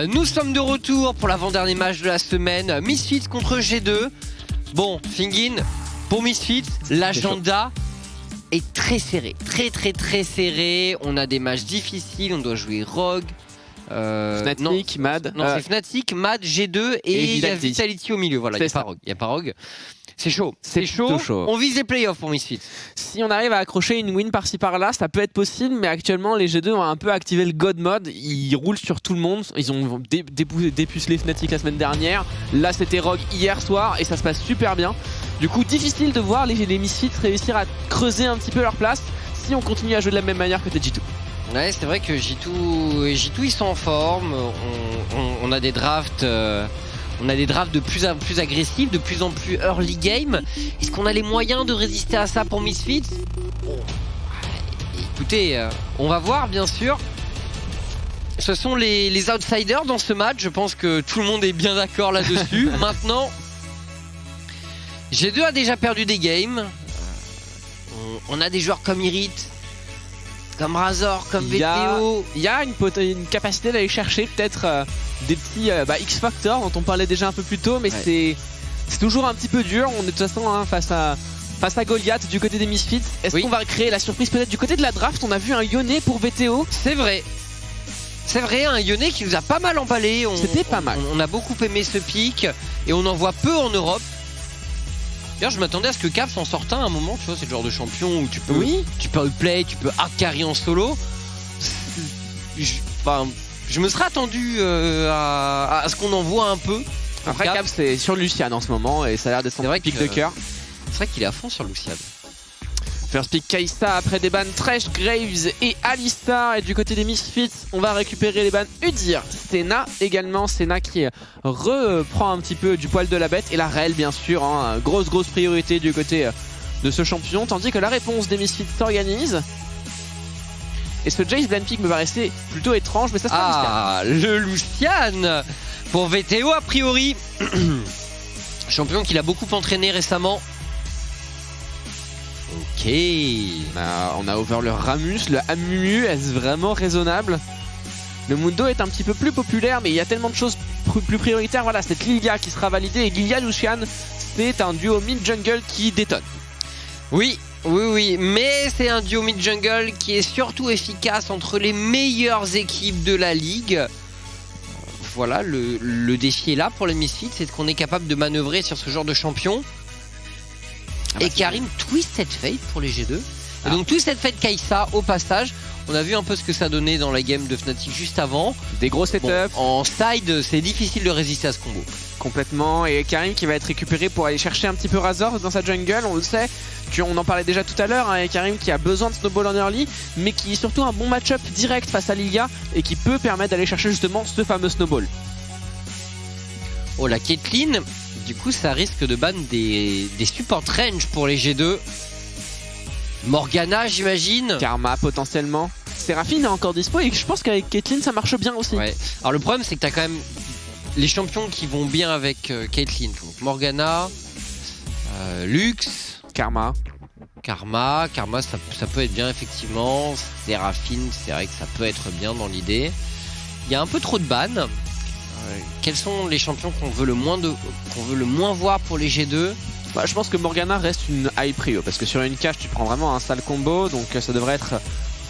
Nous sommes de retour pour l'avant-dernier match de la semaine. Misfits contre G2. Bon, Fingin, pour Misfits, l'agenda est très serré. Très serré. On a des matchs difficiles. On doit jouer Rogue. Fnatic, Mad. Non, c'est Fnatic, Mad, G2 et il y a Vitality au milieu. Voilà, il n'y a pas Rogue. C'est chaud. C'est chaud. On vise les playoffs pour Misfits. Si on arrive à accrocher une win par-ci par-là, ça peut être possible, mais actuellement les G2 ont un peu activé le God Mode. Ils roulent sur tout le monde. Ils ont dépucelé Fnatic la semaine dernière. Là, c'était Rogue hier soir et ça se passe super bien. Du coup, difficile de voir les Misfits réussir à creuser un petit peu leur place si on continue à jouer de la même manière que G2. Ouais, c'est vrai que G2 ils sont en forme. On a des drafts. On a des drafts de plus en plus agressifs, de plus en plus early game. Est-ce qu'on a les moyens de résister à ça pour Misfits? Écoutez, on va voir bien sûr. Ce sont les outsiders dans ce match. Je pense que tout le monde est bien d'accord là-dessus. Maintenant, G2 a déjà perdu des games. On a des joueurs comme Irit, comme Razor, comme VTO. Il y a une capacité d'aller chercher peut-être des petits X-Factor dont on parlait déjà un peu plus tôt, mais c'est toujours un petit peu dur. On est de toute façon face à Goliath du côté des Misfits. Est-ce qu'on va créer la surprise peut-être du côté de la draft? On a vu un Yone pour VTO. C'est vrai. C'est vrai, un Yone qui nous a pas mal emballé. C'était pas mal. On a beaucoup aimé ce pick et on en voit peu en Europe. D'ailleurs, je m'attendais à ce que Cav s'en sorte un moment, tu vois, c'est le genre de champion où tu peux outplay, tu peux hard carry en solo. Je me serais attendu à ce qu'on en voit un peu. Après, Cav, c'est sur Lucian en ce moment et ça a l'air d'être son pick de cœur. C'est vrai qu'il est à fond sur Lucian. First pick Kai'Sa après des bans Thresh, Graves et Alistar. Et du côté des Misfits, on va récupérer les bans Udyr, Senna également. Senna qui reprend un petit peu du poil de la bête. Et la Rel bien sûr, hein, grosse priorité du côté de ce champion. Tandis que la réponse des Misfits s'organise. Et ce Jace blind pick me paraissait plutôt étrange, mais ça sera le Lucian pour VTO a priori. Champion qu'il a beaucoup entraîné récemment. Ok. On a over le Ramus, le Amumu, est-ce vraiment raisonnable? Le Mundo est un petit peu plus populaire, mais il y a tellement de choses plus prioritaires. Voilà, c'est Lilia qui sera validée et Lilia Lucian, c'est un duo mid-jungle qui détonne. Oui, mais c'est un duo mid-jungle qui est surtout efficace entre les meilleures équipes de la ligue. Voilà, le défi est là pour les Misfits, c'est qu'on est capable de manœuvrer sur ce genre de champion. Et Karim Twisted Fate pour les G2. Et donc Twisted Fate Kai'Sa au passage. On a vu un peu ce que ça donnait dans la game de Fnatic juste avant. Des gros setups. En side, c'est difficile de résister à ce combo. Complètement. Et Karim qui va être récupéré pour aller chercher un petit peu Razor dans sa jungle. On le sait. On en parlait déjà tout à l'heure. Hein, Karim qui a besoin de snowball en early, mais qui est surtout un bon match-up direct face à Lilia et qui peut permettre d'aller chercher justement ce fameux snowball. Oh, la Caitlyn. Du coup, ça risque de ban des support range pour les G2. Morgana, j'imagine. Karma, potentiellement. Seraphine est encore dispo et je pense qu'avec Caitlyn, ça marche bien aussi. Ouais. Alors, le problème, c'est que tu as quand même les champions qui vont bien avec Caitlyn. Donc, Morgana, Lux, Karma, ça peut être bien, effectivement. Seraphine, c'est vrai que ça peut être bien dans l'idée. Il y a un peu trop de bans. Quels sont les champions qu'on veut le moins voir pour les G2? Je pense que Morgana reste une high prio parce que sur une cache tu prends vraiment un sale combo, donc ça devrait être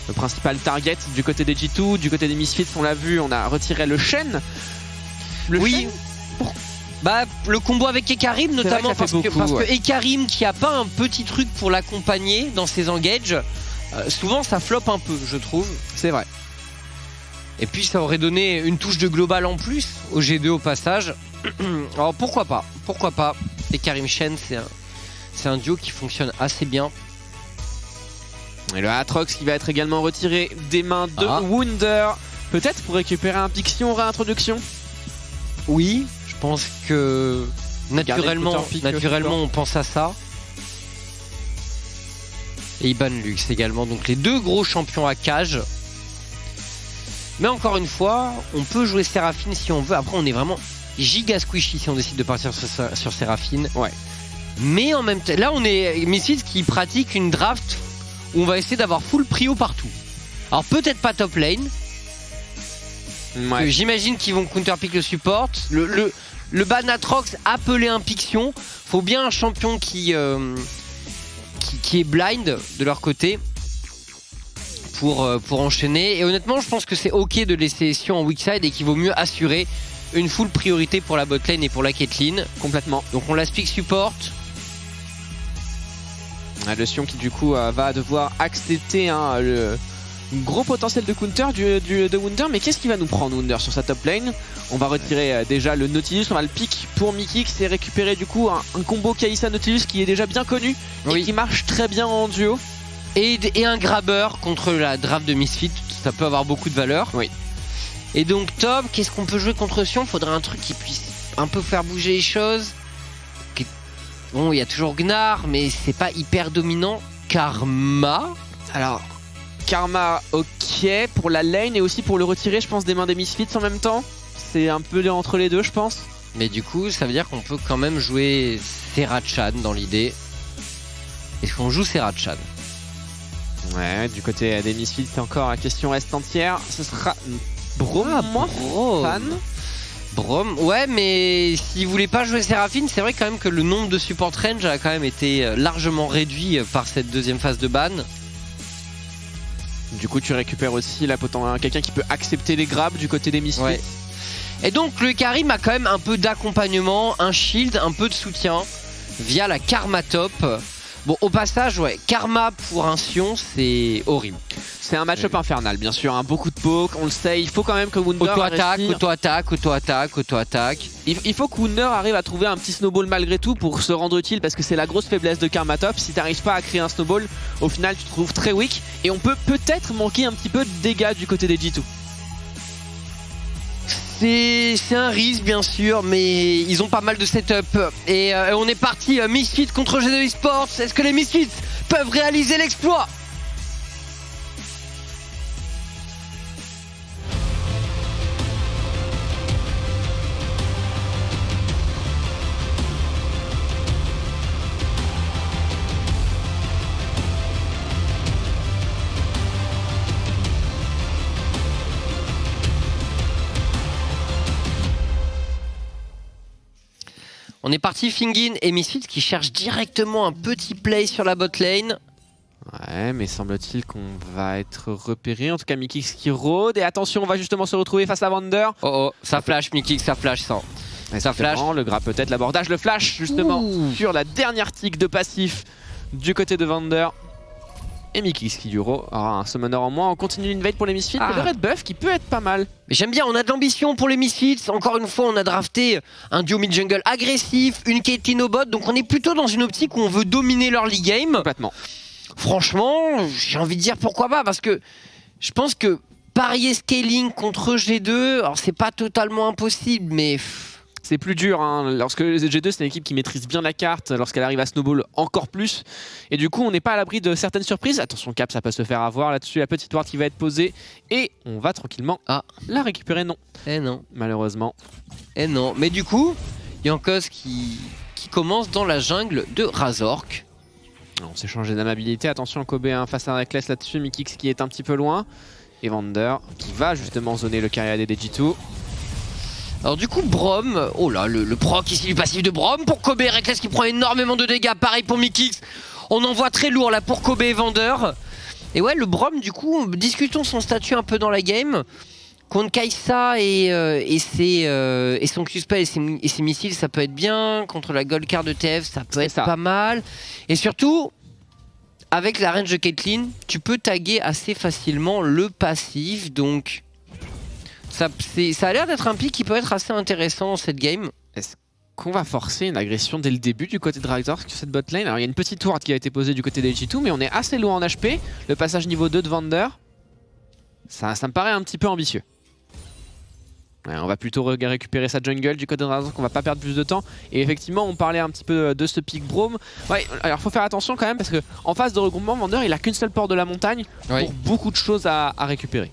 le principal target du côté des G2. Du côté des Misfits, on l'a vu, on a retiré le Shen. Shen le combo avec Ekarim notamment parce que Ekarim qui a pas un petit truc pour l'accompagner dans ses engages, souvent ça floppe un peu, je trouve. C'est vrai. Et puis ça aurait donné une touche de global en plus au G2 au passage. Alors pourquoi pas. Et Karim Shen, c'est un duo qui fonctionne assez bien. Et le Atrox qui va être également retiré des mains de Wunder. Peut-être pour récupérer un Pixion réintroduction. Oui, je pense que naturellement on pense à ça. Et Iban Lux également. Donc les deux gros champions à cage. Mais encore une fois, on peut jouer Seraphine si on veut. Après, on est vraiment giga squishy si on décide de partir sur Seraphine. Ouais. Mais en même temps, là, on est Misfits qui pratique une draft où on va essayer d'avoir full prio partout. Alors, peut-être pas top lane. Ouais. J'imagine qu'ils vont counterpick le support. Le ban Atrox appelé un Pixion. Faut bien un champion qui est blind de leur côté pour enchaîner. Et honnêtement, je pense que c'est ok de laisser Sion en weak side et qu'il vaut mieux assurer une full priorité pour la bot lane et pour la Caitlyn. Complètement. Donc on la pick support. Le Sion qui du coup va devoir accepter le gros potentiel de counter de Wunder. Mais qu'est-ce qu'il va nous prendre Wunder sur sa top lane? On va retirer déjà le Nautilus, on va le pick pour Mikix et récupérer du coup un combo Kai'Sa Nautilus qui est déjà bien connu et qui marche très bien en duo. Et un grabber contre la draft de Misfit, ça peut avoir beaucoup de valeur. Oui. Et donc top, qu'est-ce qu'on peut jouer contre Sion? Faudrait un truc qui puisse un peu faire bouger les choses. Bon, il y a toujours Gnar, mais c'est pas hyper dominant. Karma. Alors, Karma, ok, pour la lane et aussi pour le retirer, je pense, des mains des Misfits en même temps. C'est un peu entre les deux, je pense. Mais du coup, ça veut dire qu'on peut quand même jouer Serachan dans l'idée. Est-ce qu'on joue Serachan? Ouais, du côté des Misfits, encore la question reste entière. Ce sera Braum, moi, fan. Braum, ouais, mais s'il voulait pas jouer Séraphine, c'est vrai quand même que le nombre de support range a quand même été largement réduit par cette deuxième phase de ban. Du coup, tu récupères aussi quelqu'un qui peut accepter les grabs du côté des Misfits. Ouais. Et donc, le Karim a quand même un peu d'accompagnement, un shield, un peu de soutien via la Karma top. Bon, au passage, ouais, Karma pour un Sion, c'est horrible. C'est un match-up infernal, bien sûr, beaucoup de poke, on le sait, il faut quand même que Wunder auto-attaque. Il faut que Wunder arrive à trouver un petit snowball malgré tout pour se rendre utile parce que c'est la grosse faiblesse de Karma Top. Si t'arrives pas à créer un snowball, au final tu te trouves très weak et on peut peut-être manquer un petit peu de dégâts du côté des G2. C'est un risque bien sûr, mais ils ont pas mal de setup. Et on est parti Misfits contre G2 Esports. Est-ce que les Misfits peuvent réaliser l'exploit? On est parti Fingin et Misfits qui cherchent directement un petit play sur la bot lane. Ouais, mais semble-t-il qu'on va être repéré. En tout cas, Mikix qui rôde. Et attention, on va justement se retrouver face à Wunder. Oh, ça flash Mikix, ça flash ça. Ça flash. Le grab peut-être, l'abordage, le flash justement sur la dernière tick de passif du côté de Wunder. Et Mikix qui aura un summoner en moins. On continue l'invade pour les Misfits. Le red buff qui peut être pas mal. Mais j'aime bien, on a de l'ambition pour les Misfits. Encore une fois, on a drafté un duo mid-jungle agressif, une Caitlyn au bot. Donc on est plutôt dans une optique où on veut dominer l'early game. Complètement. Franchement, j'ai envie de dire pourquoi pas. Parce que je pense que parier scaling contre G2, alors c'est pas totalement impossible, mais... C'est plus dur, hein. Lorsque G2 c'est une équipe qui maîtrise bien la carte, lorsqu'elle arrive à snowball encore plus. Et du coup on n'est pas à l'abri de certaines surprises. Attention Cap, ça peut se faire avoir là-dessus, la petite ward qui va être posée. Et on va tranquillement la récupérer, non. Eh non. Malheureusement. Eh non, mais du coup, Jankos qui commence dans la jungle de Razork. On s'est changé d'amabilité, attention Kobe face à Reckless là-dessus, Mikix qui est un petit peu loin. Et Wunder qui va justement zoner le carry AD des G2. Alors du coup Braum, oh là le proc ici du passif de Braum pour Kobe, Reckless qui prend énormément de dégâts, pareil pour Mikix. On en voit très lourd là pour Kobe et Wunder. Et ouais le Braum du coup, discutons son statut un peu dans la game. Contre Kai'Sa et son Q-Spell et ses missiles ça peut être bien. Contre la Gold Card de TF ça peut être pas mal. Et surtout, avec la range de Caitlyn, tu peux taguer assez facilement le passif donc... Ça a l'air d'être un pick qui peut être assez intéressant dans cette game. Est-ce qu'on va forcer une agression dès le début du côté de Razork sur cette bot lane? Alors il y a une petite ward qui a été posée du côté des G2, mais on est assez loin en HP. Le passage niveau 2 de Wunder, ça me paraît un petit peu ambitieux. Ouais, on va plutôt récupérer sa jungle du côté de Razork, on va pas perdre plus de temps. Et effectivement on parlait un petit peu de ce pick Braum. Ouais, alors faut faire attention quand même parce que en phase de regroupement, Wunder il a qu'une seule porte de la montagne pour beaucoup de choses à récupérer.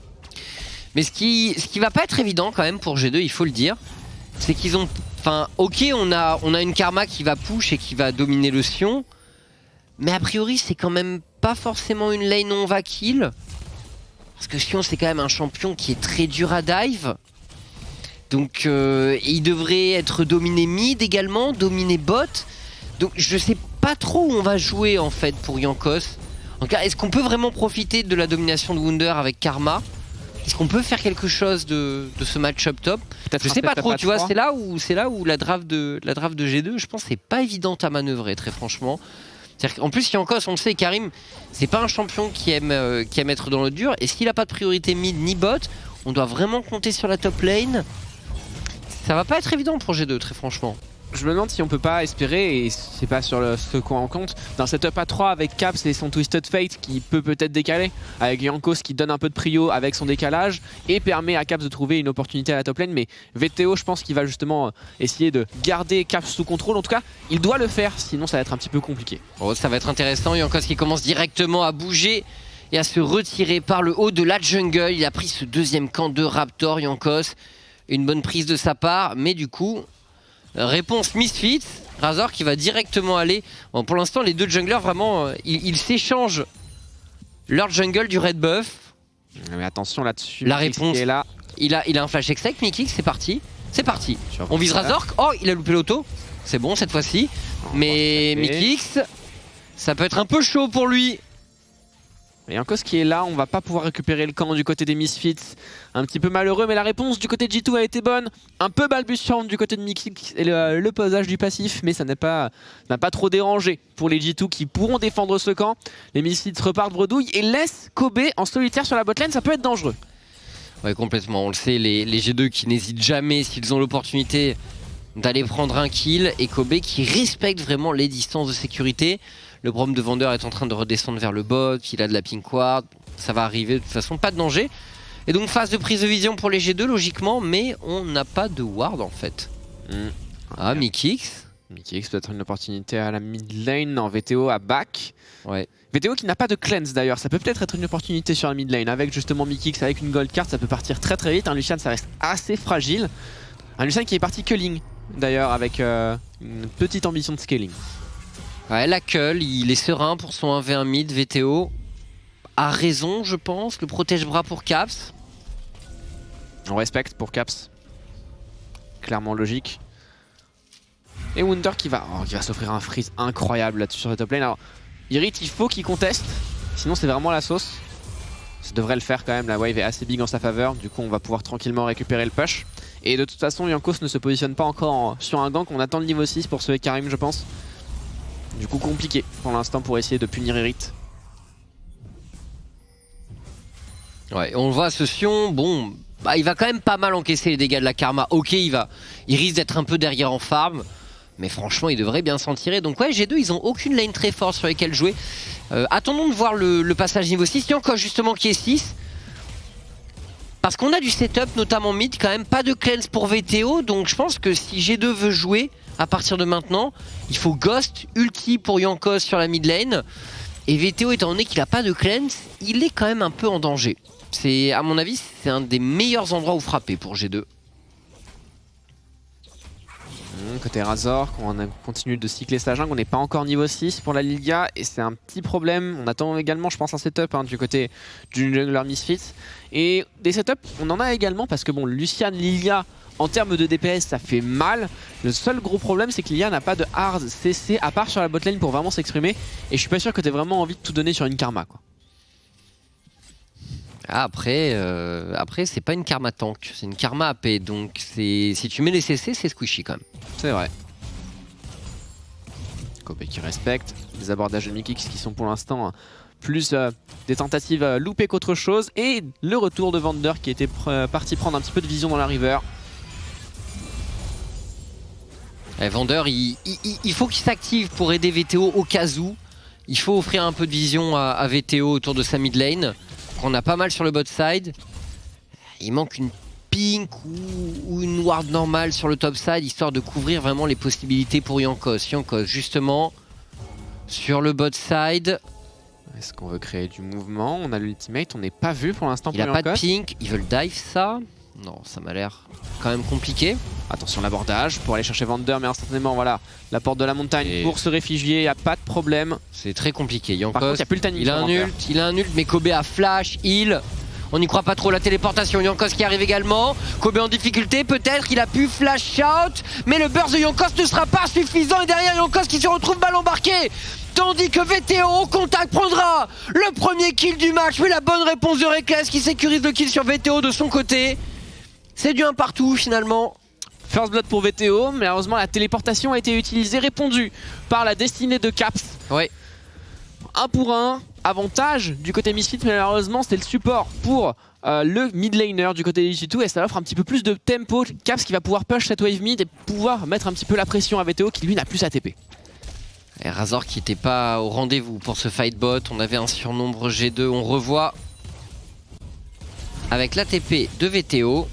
Mais ce qui va pas être évident quand même pour G2, il faut le dire, c'est qu'ils ont... Enfin, ok, on a une Karma qui va push et qui va dominer le Sion, mais a priori c'est quand même pas forcément une lane où on va kill. Parce que Sion c'est quand même un champion qui est très dur à dive. Donc il devrait être dominé mid également, dominé bot. Donc je sais pas trop où on va jouer en fait pour Jankos. En tout cas, est-ce qu'on peut vraiment profiter de la domination de Wunder avec Karma? Est-ce qu'on peut faire quelque chose de ce match-up top? Je sais pas trop, tu vois, c'est là où la draft de G2, je pense, c'est pas évidente à manœuvrer, très franchement. En plus, Jankos, on le sait, Karim, c'est pas un champion qui aime être dans le dur. Et s'il a pas de priorité mid ni bot, on doit vraiment compter sur la top lane. Ça va pas être évident pour G2, très franchement. Je me demande si on peut pas espérer, et c'est pas sur ce qu'on en compte, d'un setup à 3 avec Caps et son Twisted Fate qui peut peut-être décaler, avec Jankos qui donne un peu de prio avec son décalage et permet à Caps de trouver une opportunité à la top lane. Mais VTO, je pense qu'il va justement essayer de garder Caps sous contrôle. En tout cas, il doit le faire, sinon ça va être un petit peu compliqué. Oh, ça va être intéressant. Jankos qui commence directement à bouger et à se retirer par le haut de la jungle. Il a pris ce deuxième camp de Raptor, Jankos. Une bonne prise de sa part, mais du coup... Réponse Misfits, Razor qui va directement aller. Bon, pour l'instant, les deux junglers, vraiment, ils s'échangent leur jungle du red buff. Mais attention là-dessus. La réponse, est là. Il a un flash exec, Mikix, c'est parti. C'est parti. On vise Razor. Oh, il a loupé l'auto. C'est bon cette fois-ci. Mais Mikix, ça peut être un peu chaud pour lui. Et Jankos qui est là, on va pas pouvoir récupérer le camp du côté des Misfits. Un petit peu malheureux, mais la réponse du côté de G2 a été bonne. Un peu balbutiante du côté de Mikix et le posage du passif, mais ça n'a pas trop dérangé pour les G2 qui pourront défendre ce camp. Les Misfits repartent bredouille et laissent Kobe en solitaire sur la botlane, ça peut être dangereux. Ouais, complètement, on le sait, les G2 qui n'hésitent jamais s'ils ont l'opportunité d'aller prendre un kill, et Kobe qui respecte vraiment les distances de sécurité. Le problème de Vendeur est en train de redescendre vers le bot, il a de la pink ward, ça va arriver de toute façon, pas de danger. Et donc phase de prise de vision pour les G2 logiquement, mais on n'a pas de ward en fait. Ah, Mikix. Mikix peut être une opportunité à la mid lane en VTO à back. Ouais. VTO qui n'a pas de cleanse d'ailleurs, ça peut peut-être être une opportunité sur la mid lane. Avec justement Mikix, avec une gold card, ça peut partir très très vite. Un Lucian, ça reste assez fragile. Un Lucian qui est parti culling d'ailleurs, avec une petite ambition de scaling. Ouais, la Cull, il est serein pour son 1v1 mid. VTO a raison, je pense. Le protège-bras pour Caps. On respecte pour Caps. Clairement logique. Et Wunder qui va s'offrir un freeze incroyable là-dessus sur la top lane. Alors, Irit, il faut qu'il conteste. Sinon, c'est vraiment la sauce. Ça devrait le faire quand même. La wave est assez big en sa faveur. Du coup, on va pouvoir tranquillement récupérer le push. Et de toute façon, Jankos ne se positionne pas encore sur un gank. On attend le niveau 6 pour sauver Karim, je pense. Du coup compliqué pour l'instant pour essayer de punir Irit. Ouais, on le voit ce Sion, bon, il va quand même pas mal encaisser les dégâts de la Karma. Ok, il risque d'être un peu derrière en farm, mais franchement il devrait bien s'en tirer. Donc ouais, G2 ils ont aucune lane très forte sur lesquelles jouer. Attendons de voir le passage niveau 6, Jankos justement qui est 6. Parce qu'on a du setup notamment mid quand même, pas de cleanse pour VTO, donc je pense que si G2 veut jouer à partir de maintenant, il faut Ghost, ulti pour Jankos sur la mid lane. Et VTO, étant donné qu'il n'a pas de cleanse, il est quand même un peu en danger. C'est, à mon avis, c'est un des meilleurs endroits où frapper pour G2. Côté Razor, on continue de cycler sa jungle, on n'est pas encore niveau 6 pour la Lilia et c'est un petit problème. On attend également, je pense, un setup du côté du jungler Misfits. Et des setups, on en a également parce que bon, Lucian, Lilia, en termes de DPS, ça fait mal. Le seul gros problème, c'est que Lilia n'a pas de hard CC à part sur la botlane pour vraiment s'exprimer. Et je suis pas sûr que tu aies vraiment envie de tout donner sur une Karma, quoi. Ah, après c'est pas une Karma tank, c'est une Karma AP. Donc si tu mets les CC, c'est squishy quand même. C'est vrai. Kobe qui respecte. Les abordages de Mikix qui sont pour l'instant plus des tentatives loupées qu'autre chose. Et le retour de Vander qui était parti prendre un petit peu de vision dans la river. Vander, il faut qu'il s'active pour aider VTO au cas où. Il faut offrir un peu de vision à VTO autour de sa mid lane. On a pas mal sur le bot side. Il manque une pink ou une ward normale sur le top side, histoire de couvrir vraiment les possibilités pour Jankos. Jankos justement sur le bot side. Est-ce qu'on veut créer du mouvement? On a l'ultimate, on n'est pas vu pour l'instant pour Jankos. Il a pas de pink, ils veulent dive ça. Non, ça m'a l'air quand même compliqué. Attention l'abordage pour aller chercher Vander, mais instantanément voilà, la porte de la montagne pour se réfugier, il n'y a pas de problème. C'est très compliqué. Jankos, par contre, il n'y a plus le timing. Il a un ult, mais Kobe a flash, heal. On n'y croit pas trop, la téléportation. Jankos qui arrive également. Kobe en difficulté, peut-être. Il a pu flash out. Mais le burst de Jankos ne sera pas suffisant. Et derrière, Jankos qui se retrouve balle embarquée. Tandis que VTO au contact prendra le premier kill du match. Mais la bonne réponse de Reckless qui sécurise le kill sur VTO de son côté. C'est du 1 partout finalement. First blood pour VTO, mais malheureusement la téléportation a été utilisée, répondue par la destinée de Caps. Ouais. 1 pour 1, avantage du côté Misfits, mais malheureusement c'est le support pour le mid laner du côté des G2 et ça offre un petit peu plus de tempo. Caps qui va pouvoir push cette wave mid et pouvoir mettre un petit peu la pression à VTO qui lui n'a plus sa TP. Et Razor qui n'était pas au rendez-vous pour ce fight bot, on avait un surnombre G2, on revoit avec l'ATP de VTO.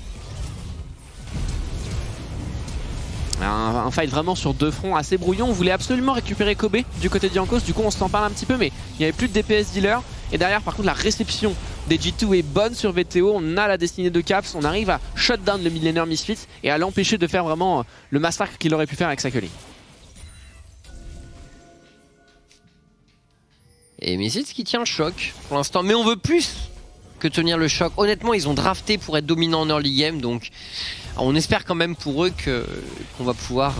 Un fight vraiment sur 2 fronts assez brouillon. On voulait absolument récupérer Kobe du côté de Jankos, du coup on s'en parle un petit peu, mais il n'y avait plus de DPS dealer. Et derrière par contre la réception des G2 est bonne sur VTO, on a la destinée de Caps, on arrive à shut down le mid laner Misfits et à l'empêcher de faire vraiment le massacre qu'il aurait pu faire avec sa culling. Et Misfits qui tient le choc pour l'instant, mais on veut plus que tenir le choc. Honnêtement, ils ont drafté pour être dominants en early game, donc on espère quand même pour eux qu'on va pouvoir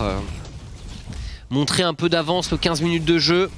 montrer un peu d'avance aux 15 minutes de jeu.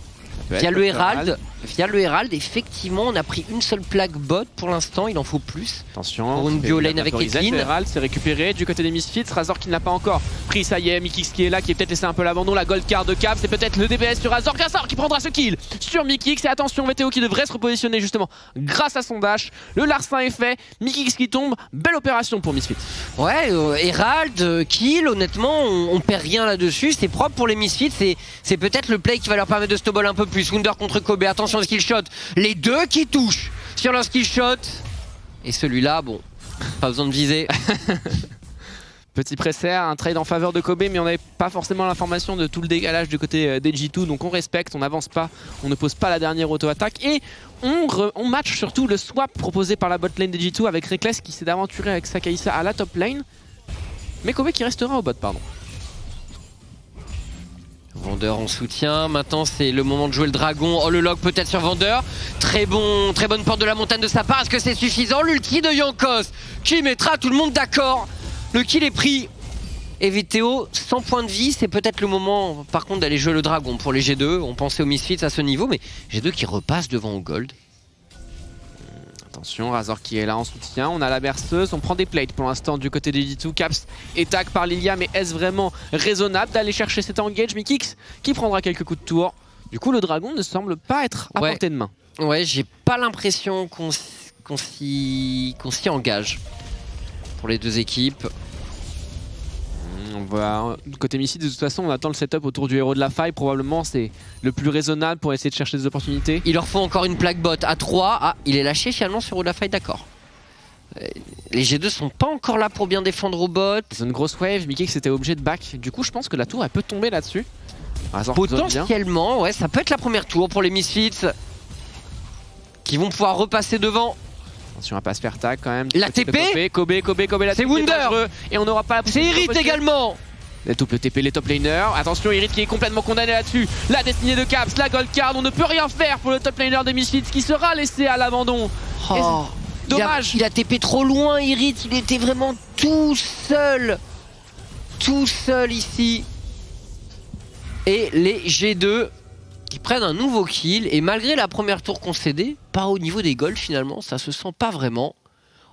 Via le Herald, effectivement, on a pris une seule plaque bot pour l'instant, il en faut plus. Attention, pour une bio-lane avec Caitlyn. Le Herald s'est récupéré du côté des Misfits. Razor qui n'a pas encore pris, ça y est, Mikix qui est là, qui est peut-être laissé un peu l'abandon. La gold card de Cap, c'est peut-être le DPS sur Razor. Razor qui prendra ce kill sur Mikix. Et attention, VTO qui devrait se repositionner justement grâce à son dash. Le larcin est fait, Mikix qui tombe. Belle opération pour Misfits. Ouais, Herald, kill, honnêtement, on perd rien là-dessus. C'est propre pour les Misfits. C'est peut-être le play qui va leur permettre de snowball un peu plus. Wunder contre Kobe, attention au skill shot. Les deux qui touchent sur leur skill shot. Et celui-là, bon, pas besoin de viser. Petit presser, un trade en faveur de Kobe, mais on n'avait pas forcément l'information de tout le décalage du côté des G2. Donc on respecte, on n'avance pas, on ne pose pas la dernière auto-attaque. Et on match surtout le swap proposé par la bot lane des G2 avec Reckless qui s'est aventuré avec sa Kai'Sa à la top lane. Mais Kobe qui restera au bot, pardon. Vendeur en soutien, maintenant c'est le moment de jouer le dragon. Oh, le log peut-être sur Vendeur. Très bonne porte de la montagne de sa part. Est-ce que c'est suffisant? L'ulti de Jankos qui mettra tout le monde d'accord. Le kill est pris. Et VTO, 100 points de vie, c'est peut-être le moment par contre d'aller jouer le dragon pour les G2. On pensait aux Misfits à ce niveau, mais G2 qui repasse devant au gold. Attention, Razor qui est là en soutien, on a la berceuse, on prend des plates pour l'instant du côté des G2. Caps est tag par Lilia, mais est-ce vraiment raisonnable d'aller chercher cet engage? Mikix qui prendra quelques coups de tour. Du coup le dragon ne semble pas être à portée de main. Ouais, j'ai pas l'impression qu'on s'y engage pour les deux équipes. On va du côté Misfits, de toute façon on attend le setup autour du héros de la faille, probablement c'est le plus raisonnable pour essayer de chercher des opportunités. Il leur faut encore une plaque bot à 3. Ah, il est lâché finalement sur héros de la faille, d'accord. Les G2 sont pas encore là pour bien défendre au bot. C'est une grosse wave, Mikix était obligé de back, du coup je pense que la tour elle peut tomber là-dessus. Potentiellement, ouais, ça peut être la première tour pour les Misfits qui vont pouvoir repasser devant. Attention à pas se faire tag quand même. La TP Kobe, la c'est Wunder. Et on n'aura pas la possibilité. C'est Irit également. Le TP, les top laners. Attention, Irit qui est complètement condamné là-dessus. La destinée de Caps, la gold card. On ne peut rien faire pour le top laner des Misfits qui sera laissé à l'abandon. Oh, dommage. Il a TP trop loin, Irit. Il était vraiment tout seul. Tout seul ici. Et les G2 qui prennent un nouveau kill. Et malgré la première tour concédée, pas au niveau des golds finalement, ça se sent pas vraiment.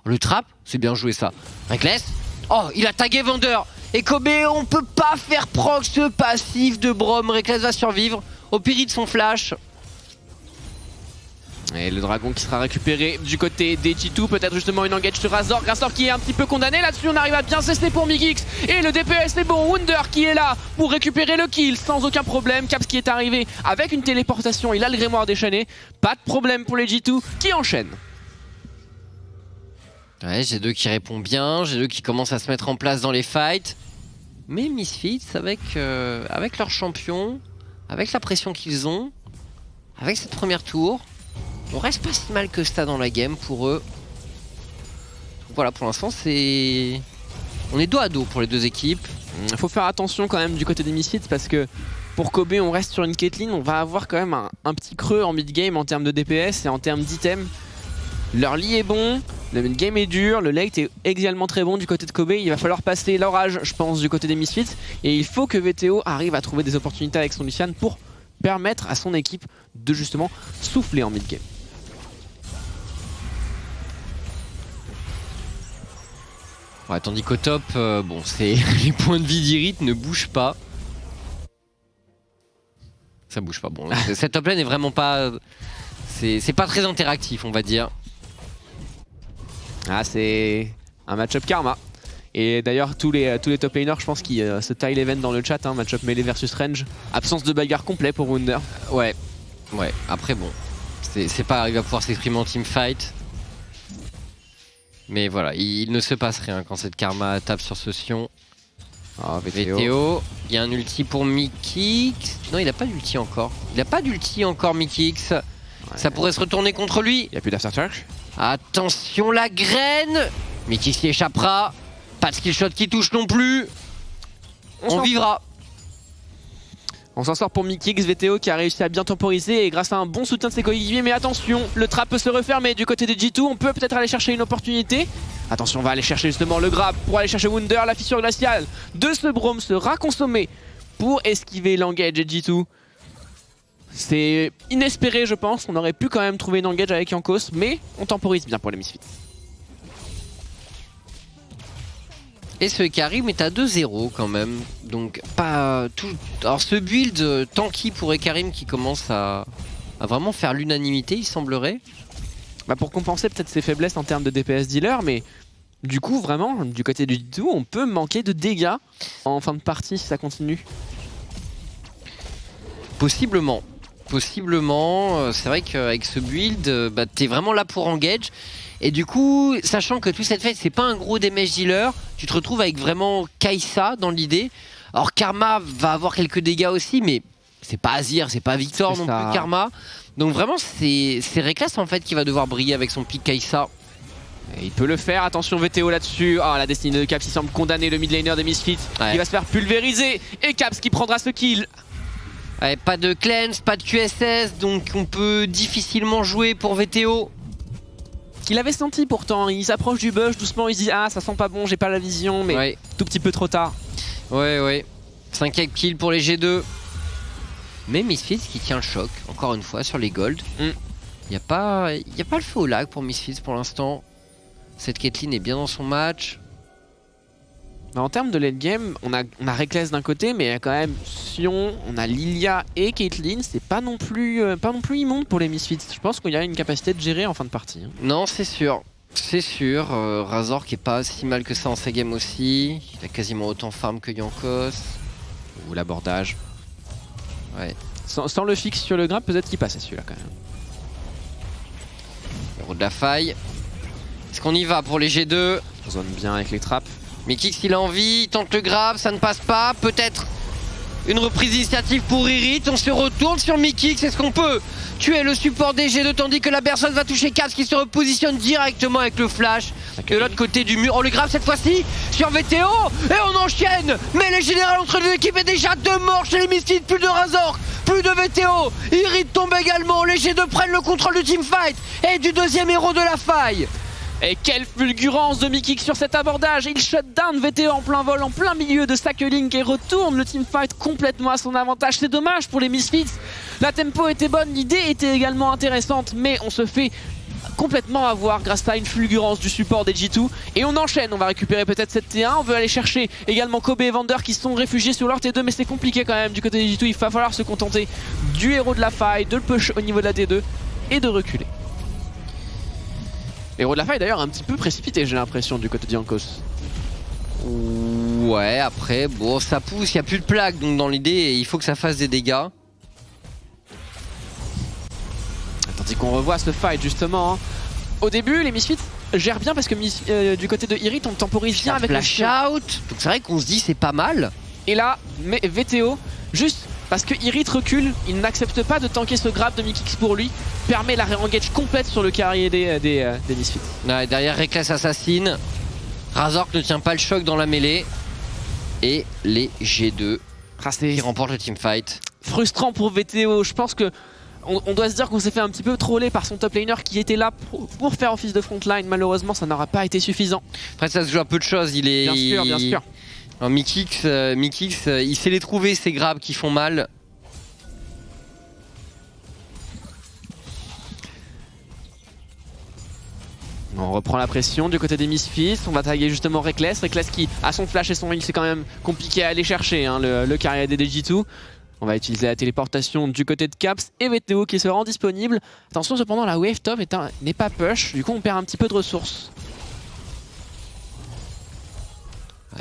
Le trap, c'est bien joué ça. Reckless. Oh, il a tagué Vendeur. Et Kobe, on peut pas faire proc ce passif de Braum. Reckless va survivre au péril de son flash. Et le dragon qui sera récupéré du côté des G2, peut-être justement une engage sur Razor. Razor qui est un petit peu condamné là-dessus, on arrive à bien cesser pour Mikix. Et le DPS est bon, Wunder qui est là pour récupérer le kill sans aucun problème. Caps qui est arrivé avec une téléportation, il a le grimoire déchaîné. Pas de problème pour les G2 qui enchaînent. Ouais, G2 qui répond bien, G2 qui commence à se mettre en place dans les fights. Mais Misfits avec leur champion, avec la pression qu'ils ont, avec cette première tour, on reste pas si mal que ça dans la game pour eux. Donc voilà, pour l'instant c'est... On est dos à dos pour les deux équipes. Il faut faire attention quand même du côté des Misfits parce que pour Kobe on reste sur une Caitlyn, on va avoir quand même un petit creux en mid game en termes de DPS et en termes d'items. Leur lit est bon, le game est dur, le late est également très bon du côté de Kobe. Il va falloir passer l'orage, je pense, du côté des Misfits. Et il faut que VTO arrive à trouver des opportunités avec son Lucian pour permettre à son équipe de justement souffler en mid-game. Ouais, tandis qu'au top, bon, c'est les points de vie d'Irit ne bougent pas. Ça bouge pas. Bon, cette top lane est vraiment pas... C'est pas très interactif, on va dire. Ah, c'est un match-up karma. Et d'ailleurs, tous les top laners, je pense qu'ils se tile event dans le chat, hein, match-up melee versus range. Absence de bagarre complet pour Wunder. Ouais, après bon, c'est pas, il va pouvoir s'exprimer en teamfight. Mais voilà, il ne se passe rien quand cette karma tape sur ce Sion. Oh, VTO, il y a un ulti pour Mikix. Non, il a pas d'ulti encore. Il a pas d'ulti encore, Mikix. Ouais. Ça pourrait se retourner contre lui. Il n'y a plus d'aftercharge. Attention la graine. Mikix y échappera. Pas de skillshot qui touche non plus. On vivra. On s'en sort pour Mikix, VTO qui a réussi à bien temporiser et grâce à un bon soutien de ses coéquipiers. Mais attention, le trap peut se refermer du côté de G2. On peut peut-être aller chercher une opportunité. Attention, on va aller chercher justement le grab pour aller chercher Wunder. La fissure glaciale de ce Braum sera consommée pour esquiver l'engage de G2. C'est inespéré, je pense. On aurait pu quand même trouver une engage avec Jankos, mais on temporise bien pour les Misfits. Et ce Karim est à 2-0 quand même. Donc pas tout. Alors ce build tanky pour Karim qui commence à vraiment faire l'unanimité, il semblerait. Bah pour compenser peut-être ses faiblesses en termes de DPS dealer, mais du coup vraiment du côté du G2 on peut manquer de dégâts en fin de partie si ça continue. Possiblement, c'est vrai qu'avec ce build, bah, t'es vraiment là pour engage. Et du coup, sachant que tout cette fête c'est pas un gros damage dealer, tu te retrouves avec vraiment Kai'Sa dans l'idée. Alors Karma va avoir quelques dégâts aussi, mais c'est pas Azir, c'est pas Victor non plus Karma. Donc vraiment c'est Reckless en fait qui va devoir briller avec son pick Kai'Sa. Et il peut le faire, attention VTO là-dessus. Ah, la destinée de Caps, il semble condamner le mid laner des Misfits. Ouais. Il va se faire pulvériser. Et Caps qui prendra ce kill. Ouais, pas de cleanse, pas de QSS, donc on peut difficilement jouer pour VTO. Qu'il avait senti pourtant, il s'approche du bush doucement, il se dit ah ça sent pas bon, j'ai pas la vision, mais ouais. Tout petit peu trop tard. Ouais. 5 kills pour les G2. Mais Misfits qui tient le choc, encore une fois, sur les gold. Y a pas le feu au lac pour Misfits pour l'instant. Cette Caitlyn est bien dans son match. En termes de late game, on a Reckless d'un côté, mais il y a quand même Sion, on a Lilia et Caitlyn. C'est pas non plus immonde pour les Misfits. Je pense qu'il y a une capacité de gérer en fin de partie. Non, c'est sûr. C'est sûr. Razor qui est pas si mal que ça en sa game aussi. Il a quasiment autant farm que Jankos. Ou l'abordage. Ouais. Sans le fixe sur le grab, peut-être qu'il passe à celui-là quand même. Héros de la faille. Est-ce qu'on y va pour les G2? On zone bien avec les trappes. Mikix il a envie, il tente le grab, ça ne passe pas. Peut-être une reprise d'initiative pour Irit. On se retourne sur Mikix. Est-ce qu'on peut tuer le support des G2 tandis que la personne va toucher Caps qui se repositionne directement avec le flash de l'autre côté du mur. On le grab cette fois-ci sur VTO et on enchaîne. Mais les générales entre les deux équipes est déjà de mort chez les Misfits. Plus de Razor, plus de VTO. Irit tombe également. Les G2 prennent le contrôle du teamfight et du deuxième héros de la faille. Et quelle fulgurance de Mikix sur cet abordage. Il shut down VTO en plein vol, en plein milieu de Sackling et retourne le teamfight complètement à son avantage. C'est dommage pour les Misfits. La tempo était bonne, l'idée était également intéressante, mais on se fait complètement avoir grâce à une fulgurance du support des G2. Et on enchaîne, on va récupérer peut-être cette T1. On veut aller chercher également Kobe et Vander qui sont réfugiés sur leur T2, mais c'est compliqué quand même du côté des G2. Il va falloir se contenter du héros de la faille, de le push au niveau de la T2 et de reculer. Héros de la faille d'ailleurs un petit peu précipité, j'ai l'impression, du côté de Jankos. Ouais, après, bon, ça pousse, il n'y a plus de plaque, donc dans l'idée, il faut que ça fasse des dégâts. Tandis qu'on revoit ce fight justement. Hein. Au début, les Misfits gèrent bien parce que du côté de Irit, on temporise bien avec le flash out. Donc c'est vrai qu'on se dit c'est pas mal. Et là, mais VTO, juste parce que Irit recule, il n'accepte pas de tanker ce grab de Mikix pour lui, permet la re-engage complète sur le carrier des Misfits. Ouais, derrière Reckless assassine, Razor ne tient pas le choc dans la mêlée, et les G2 qui remportent le teamfight. Frustrant pour VTO, je pense que on doit se dire qu'on s'est fait un petit peu troller par son top laner qui était là pour faire office de frontline. Malheureusement, ça n'aura pas été suffisant. Après, ça se joue à peu de choses. Il est... Bien sûr. Alors, Mikix, il sait les trouver, ces grabs qui font mal. On reprend la pression du côté des Misfits, on va taguer justement Reckless. Reckless qui a son flash et son heal, c'est quand même compliqué à aller chercher hein, le carrière des DG2. On va utiliser la téléportation du côté de Caps et VTO qui se rend disponible. Attention cependant, la wave top n'est pas push, du coup on perd un petit peu de ressources.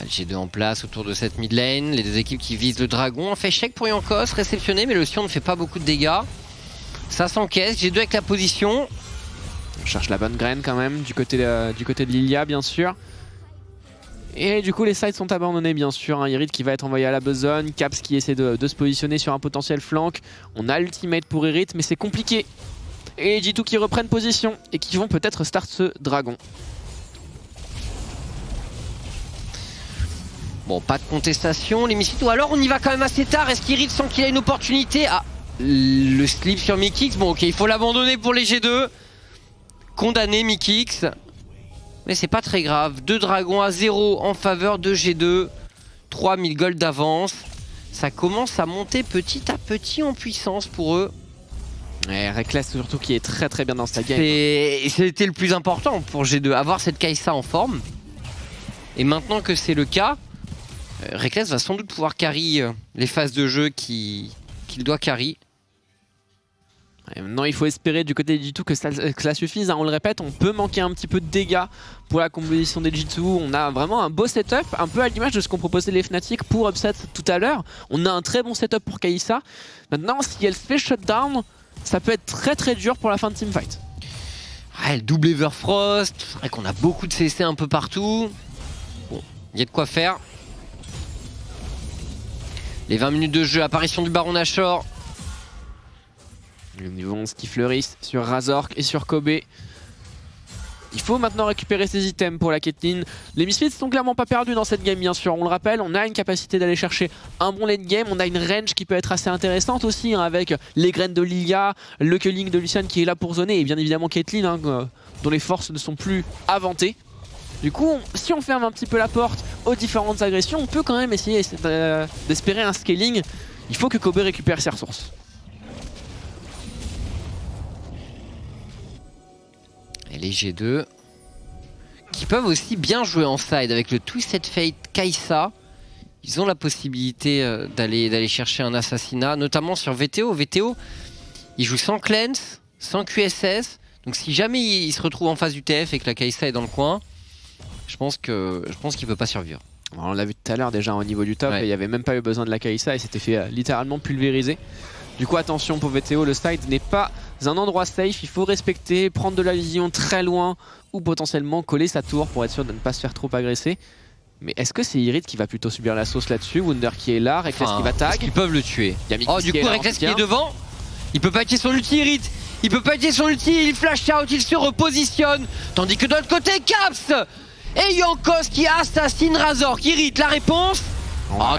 Le G2 en place autour de cette mid lane, les deux équipes qui visent le dragon. On fait check pour Jankos, réceptionné, mais le Sion ne fait pas beaucoup de dégâts. Ça s'encaisse, G2 avec la position. On cherche la bonne graine quand même du côté de Lilia bien sûr. Et du coup les sides sont abandonnés bien sûr, hein. Irid qui va être envoyé à la besogne, Caps qui essaie de se positionner sur un potentiel flank. On a l'ultimate pour Irid mais c'est compliqué. Et G2 qui reprennent position et qui vont peut-être start ce dragon. Bon, pas de contestation, les Misfits, ou alors on y va quand même assez tard. Est-ce qu'Irid sent qu'il a une opportunité? Ah, le slip sur Mikix, bon ok, il faut l'abandonner pour les G2. Condamné Mikix. Mais c'est pas très grave. 2 dragons à 0 en faveur de G2. 3000 gold d'avance. Ça commence à monter petit à petit en puissance pour eux. Et Reckless surtout qui est très bien dans sa game. C'était le plus important pour G2, avoir cette Kai'Sa en forme. Et maintenant que c'est le cas, Reckless va sans doute pouvoir carry les phases de jeu qu'il doit carry. Et maintenant il faut espérer du côté des G2 que ça suffise, hein. On le répète, on peut manquer un petit peu de dégâts pour la composition des G2. On a vraiment un beau setup, un peu à l'image de ce qu'ont proposé les Fnatic pour Upset tout à l'heure. On a un très bon setup pour Kai'Sa. Maintenant si elle se fait shutdown, ça peut être très dur pour la fin de teamfight. Ah, le double Everfrost, c'est vrai qu'on a beaucoup de CC un peu partout. Bon, il y a de quoi faire. Les 20 minutes de jeu, apparition du Baron Nashor. Le niveau 11 qui fleurissent sur Razork et sur Kobe. Il faut maintenant récupérer ses items pour la Caitlyn. Les Misfits sont clairement pas perdus dans cette game bien sûr, on le rappelle. On a une capacité d'aller chercher un bon late game. On a une range qui peut être assez intéressante aussi hein, avec les graines de Lilia, le culling de Lucian qui est là pour zoner. Et bien évidemment Caitlyn hein, dont les forces ne sont plus avantées. Du coup, si on ferme un petit peu la porte aux différentes agressions, on peut quand même essayer d'espérer un scaling. Il faut que Kobe récupère ses ressources. Et les G2 qui peuvent aussi bien jouer en side avec le Twisted Fate Kai'Sa. Ils ont la possibilité d'aller chercher un assassinat, notamment sur VTO. VTO, il joue sans cleanse, sans QSS. Donc si jamais il se retrouve en face du TF et que la Kai'Sa est dans le coin, je pense qu'il peut pas survivre. On l'a vu tout à l'heure déjà au niveau du top, il n'y avait même pas eu besoin de la Kai'Sa et s'était fait littéralement pulvériser. Du coup attention pour VTO, le side n'est pas un endroit safe, il faut respecter, prendre de la vision très loin ou potentiellement coller sa tour pour être sûr de ne pas se faire trop agresser. Mais est-ce que c'est Irid qui va plutôt subir la sauce là-dessus? Wunder qui est là, Reckless qui va tag. Ils peuvent le tuer. Oh du coup Reckless qui est devant, il peut pas activer son ulti Irid. Il peut pas activer son ulti, il flash out, il se repositionne. Tandis que de l'autre côté Caps et Jankos qui assassine Razork. Irid, la réponse?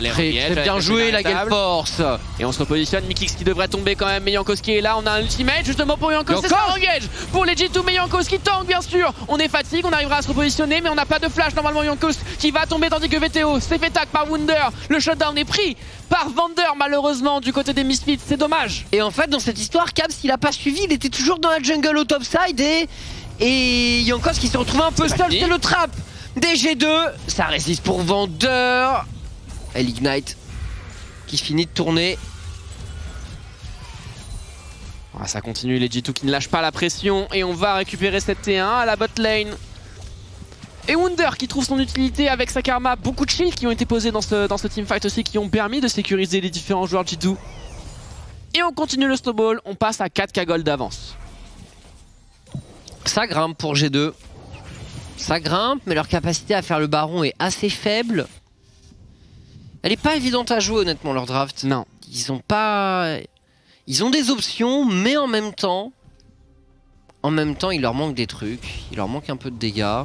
Très bien joué la Gale Force. Et on se repositionne, Mikix qui devrait tomber quand même, mais Jankos qui est là, on a un ultimate justement pour Jankos, c'est ça engage pour les G2, mais Jankos qui tank bien sûr. On est fatigué, on arrivera à se repositionner, mais on n'a pas de flash normalement. Jankos qui va tomber tandis que VTO s'est fait tag par Wunder. Le shutdown est pris par Vander malheureusement du côté des Misfits, c'est dommage. Et en fait dans cette histoire, Caps il a pas suivi, il était toujours dans la jungle au topside et Jankos qui se retrouve un peu seul, c'est le trap des G2. Ça résiste pour Vander. Elle Ignite qui finit de tourner. Ah, ça continue, les G2 qui ne lâchent pas la pression et on va récupérer cette T1 à la bot lane. Et Wunder qui trouve son utilité avec sa karma. Beaucoup de shields qui ont été posés dans ce teamfight aussi qui ont permis de sécuriser les différents joueurs G2. Et on continue le snowball, on passe à 4k gold d'avance. Ça grimpe pour G2. Ça grimpe, mais leur capacité à faire le baron est assez faible. Elle est pas évidente à jouer honnêtement leur draft. Non. Ils ont des options, mais en même temps, il leur manque des trucs. Il leur manque un peu de dégâts.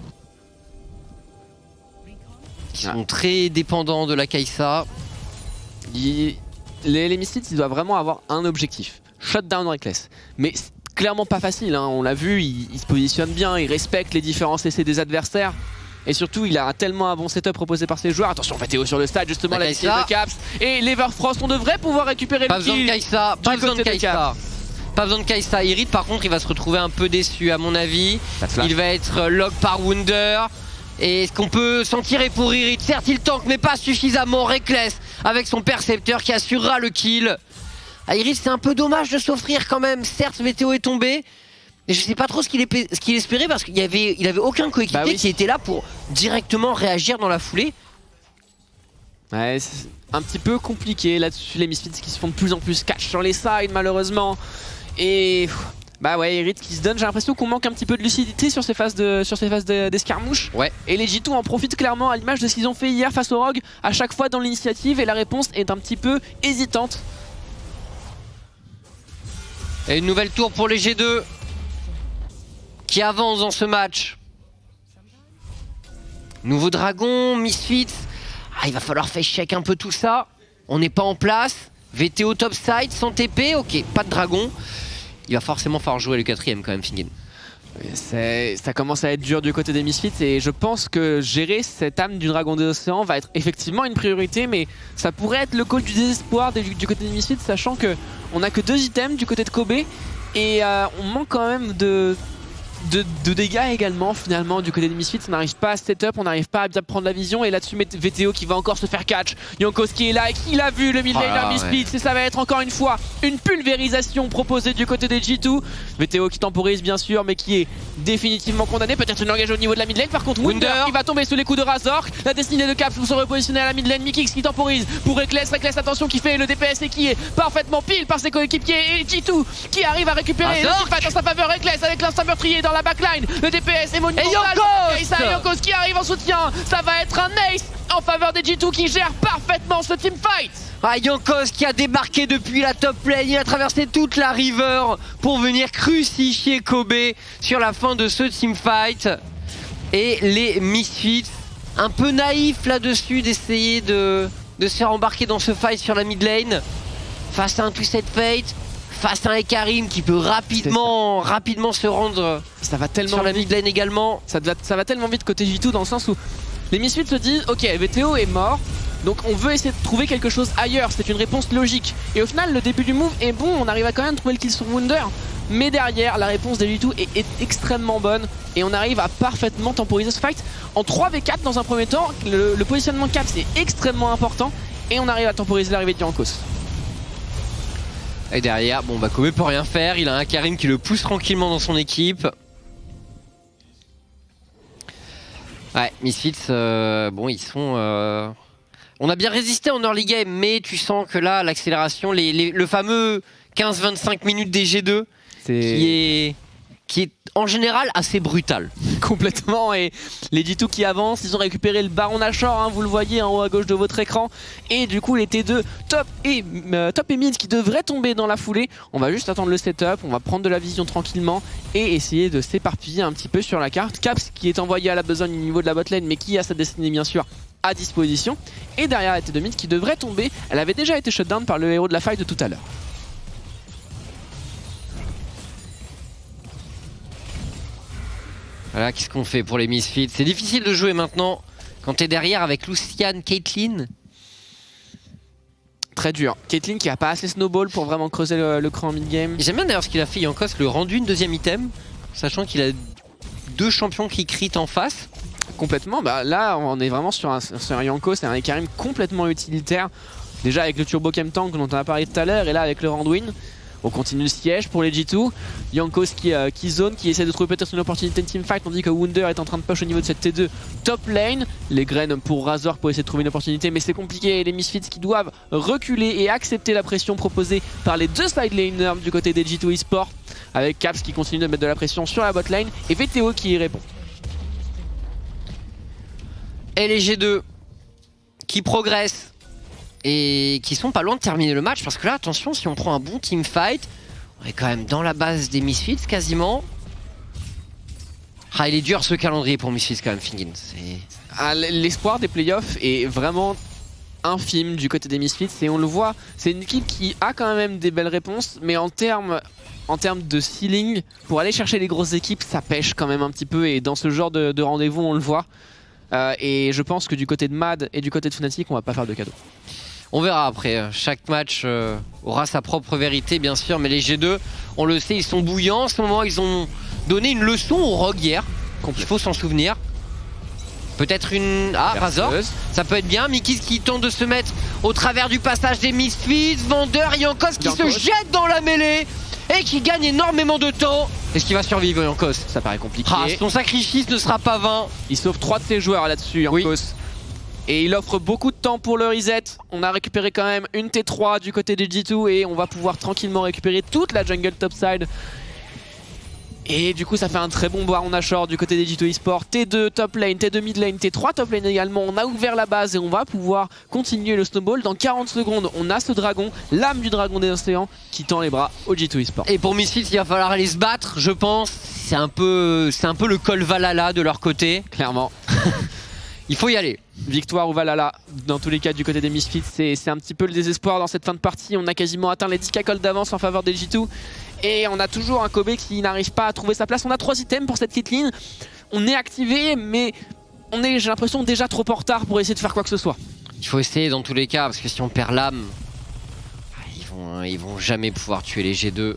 Ils sont très dépendants de la Kai'Sa. Les Misfits, ils doivent vraiment avoir un objectif. shutdown Reckless. Mais c'est clairement pas facile, hein. On l'a vu, il se positionne bien, il respecte les différents CC des adversaires. Et surtout, il a tellement un bon setup proposé par ses joueurs. Attention, VTO sur le stade, justement, la décision de Caps. Et l'Everfrost, on devrait pouvoir récupérer le kill. Pas besoin de Kai'Sa, pas besoin de Kai'Sa. Pas besoin de Kai'Sa. Irid, par contre, il va se retrouver un peu déçu, à mon avis. Il va être lock par Wunder. Et ce qu'on peut s'en tirer pour Irid, certes, il tank, mais pas suffisamment. Reckless, avec son percepteur qui assurera le kill. À Irid, c'est un peu dommage de s'offrir quand même. Certes, VTO est tombé. Et je sais pas trop ce qu'il espérait parce qu'il avait aucun coéquipier qui était là pour directement réagir dans la foulée. Ouais, c'est un petit peu compliqué là-dessus, les Misfits qui se font de plus en plus catch sur les sides malheureusement. Et bah ouais, Irid qui se donne, j'ai l'impression qu'on manque un petit peu de lucidité sur ces phases d'escarmouche. Ouais. Et les G2 en profitent clairement à l'image de ce qu'ils ont fait hier face au Rogue, à chaque fois dans l'initiative, et la réponse est un petit peu hésitante. Et une nouvelle tour pour les G2. Qui avance dans ce match. Nouveau dragon, Misfits. Ah, il va falloir faire check un peu tout ça. On n'est pas en place. VTO topside, sans TP, ok, pas de dragon. Il va forcément falloir jouer le 4ème quand même, Fingen. Ça commence à être dur du côté des Misfits et je pense que gérer cette âme du dragon des océans va être effectivement une priorité, mais ça pourrait être le call du désespoir du côté des Misfits, sachant qu'on n'a que 2 items du côté de Kobe et on manque quand même de dégâts également finalement du côté des Misfits. On n'arrive pas à setup, on n'arrive pas à bien prendre la vision, et là-dessus VTO qui va encore se faire catch. Yonkos qui est là et qui l'a vu, le mid laner Misfits, et ça va être encore une fois une pulvérisation proposée du côté des G2. VTO qui temporise bien sûr, mais qui est définitivement condamné. Peut-être une engage au niveau de la mid lane. Par contre Wunder qui va tomber sous les coups de Razork. La destinée de Caps pour se repositionner à la mid lane. Mikix qui temporise pour Reckless. Reckless, attention, qui fait le DPS et qui est parfaitement pile par ses coéquipiers. Et G2 qui arrive à récupérer le fight en sa faveur. Reckless avec l'instant meurtrier dans la backline. Le DPS est monumental. Et Yonkos qui arrive en soutien. Ça va être un ace en faveur des G2 qui gère parfaitement ce teamfight. Ah, Yonkos qui a débarqué depuis la top lane, il a traversé toute la river pour venir crucifier Kobe sur la fin de ce teamfight. Et les Misfits, un peu naïfs là-dessus d'essayer de se faire embarquer dans ce fight sur la mid lane, face à un Twisted Fate, face à un Ekarim qui peut rapidement se rendre sur la mid lane également. Ça va tellement vite côté G2 dans le sens où les Misfits se disent ok, VTO est mort, donc on veut essayer de trouver quelque chose ailleurs, c'est une réponse logique. Et au final le début du move est bon, on arrive à quand même trouver le kill sur Wunder, mais derrière la réponse des G2 est extrêmement bonne et on arrive à parfaitement temporiser ce fight en 3v4 dans un premier temps. Le positionnement cap c'est extrêmement important et on arrive à temporiser l'arrivée de Yonkos. Et derrière, bon bah Kobe peut rien faire, il a un Karim qui le pousse tranquillement dans son équipe. Ouais, Misfits, bon ils sont... On a bien résisté en early game, mais tu sens que là, l'accélération, le fameux 15-25 minutes des G2, qui est en général assez brutal. Complètement, et les G2 qui avancent, ils ont récupéré le Baron Nashor, hein, vous le voyez en haut à gauche de votre écran, et du coup les T2 top et mid qui devraient tomber dans la foulée. On va juste attendre le setup, on va prendre de la vision tranquillement et essayer de s'éparpiller un petit peu sur la carte. Caps qui est envoyé à la besogne au niveau de la botlane, mais qui a sa destinée bien sûr à disposition, et derrière la T2 mid qui devrait tomber. Elle avait déjà été shutdown par le héros de la fight de tout à l'heure. Voilà, qu'est-ce qu'on fait pour les Misfits? C'est difficile de jouer maintenant quand t'es derrière avec Lucian, Caitlyn. Très dur. Caitlyn qui a pas assez snowball pour vraiment creuser le cran en mid-game. J'aime bien d'ailleurs ce qu'il a fait Yonkos, le rendu une deuxième item, sachant qu'il a 2 champions qui crit en face. Complètement, bah là on est vraiment sur un Yonkos, c'est un Ekarim complètement utilitaire. Déjà avec le Turbo Chem Tank dont on a parlé tout à l'heure, et là avec le Randuin. On continue le siège pour les G2. Yonkos qui zone, qui essaie de trouver peut-être une opportunité de teamfight. On dit que Wunder est en train de push au niveau de cette T2 top lane. Les graines pour Razor pour essayer de trouver une opportunité, mais c'est compliqué. Et les Misfits qui doivent reculer et accepter la pression proposée par les 2 side laners du côté des G2 eSport, avec Caps qui continue de mettre de la pression sur la bot lane et VTO qui y répond. Et les G2 qui progressent et qui sont pas loin de terminer le match, parce que là attention, si on prend un bon teamfight, on est quand même dans la base des Misfits quasiment. Ah, il est dur ce calendrier pour Misfits quand même, Fingen. L'espoir des playoffs est vraiment infime du côté des Misfits et on le voit, c'est une équipe qui a quand même des belles réponses, mais en termes de ceiling, pour aller chercher les grosses équipes, ça pêche quand même un petit peu et dans ce genre de rendez-vous on le voit. Et je pense que du côté de Mad et du côté de Fnatic, on va pas faire de cadeau. On verra après, chaque match aura sa propre vérité bien sûr, mais les G2, on le sait, ils sont bouillants. En ce moment, ils ont donné une leçon au Rogue hier, il faut s'en souvenir. Peut-être une... Ah, Razor, ça peut être bien. Mikyx qui tente de se mettre au travers du passage des Misfits. Vander, Jankos qui se jette dans la mêlée et qui gagne énormément de temps. Est-ce qu'il va survivre, Jankos? Ça paraît compliqué. Ah, son sacrifice ne sera pas vain. Il sauve 3 de ses joueurs là-dessus, Jankos. Oui. Et il offre beaucoup de temps pour le reset. On a récupéré quand même une T3 du côté des G2 et on va pouvoir tranquillement récupérer toute la jungle topside. Et du coup ça fait un très bon Baron Nashor du côté des G2 eSport. T2 top lane, T2 mid lane, T3 top lane également. On a ouvert la base et on va pouvoir continuer le snowball. Dans 40 secondes, on a ce dragon, l'âme du dragon des océans, qui tend les bras au G2 eSport. Et pour Misfits, il va falloir aller se battre, je pense. C'est un peu le col Valhalla de leur côté. Clairement. Il faut y aller. Victoire ou Valhalla, dans tous les cas du côté des Misfits, c'est un petit peu le désespoir dans cette fin de partie. On a quasiment atteint les 10k calls d'avance en faveur des G2. Et on a toujours un Kobe qui n'arrive pas à trouver sa place. On a 3 items pour cette Caitlyn. On est activé, mais on est, j'ai l'impression, déjà trop en retard pour essayer de faire quoi que ce soit. Il faut essayer dans tous les cas, parce que si on perd l'âme, ils vont jamais pouvoir tuer les G2.